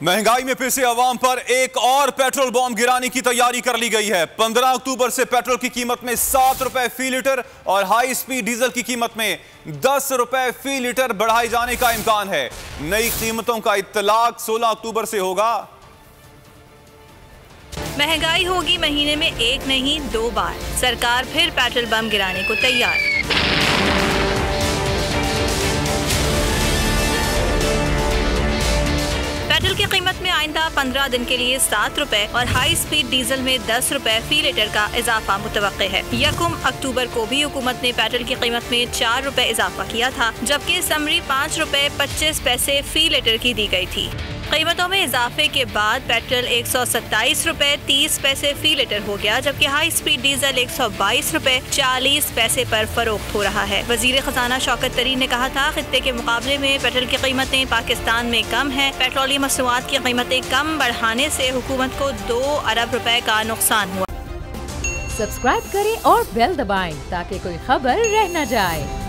महंगाई में फिर से अवाम पर एक और पेट्रोल बॉम्ब गिराने की तैयारी कर ली गई है। 15 अक्टूबर से पेट्रोल की कीमत में 7 रुपए फी लीटर और हाई स्पीड डीजल की कीमत में 10 रुपए फी लीटर बढ़ाए जाने का इम्कान है। नई कीमतों का इत्तलाक 16 अक्टूबर से होगा। महंगाई होगी महीने में एक नहीं 2 बार, सरकार फिर पेट्रोल बम गिराने को तैयार। पेट्रोल की कीमत में आइंदा 15 दिन के लिए 7 रुपए और हाई स्पीड डीजल में 10 रुपए फी लीटर का इजाफा मुतवक्के है। 1 अक्टूबर को भी हुकूमत ने पेट्रोल की कीमत में 4 रुपए इजाफा किया था, जबकि समरी 5 रुपए 25 पैसे फी लीटर की दी गई थी। कीमतों में इजाफे के बाद पेट्रोल 127 रुपए 30 पैसे फी लीटर हो गया, जबकि हाई स्पीड डीजल 122 रुपए 40 पैसे पर फरोख्त हो रहा है। वजीर खजाना शौकत तरीन ने कहा था, खित्ते के मुकाबले में पेट्रोल की कीमतें पाकिस्तान में कम है। पेट्रोलियम मसनूआत की कीमतें कम बढ़ाने से हुकूमत को 2 अरब रुपए का नुकसान हुआ। सब्सक्राइब करें और बेल दबाएं ताकि कोई खबर रह न जाए।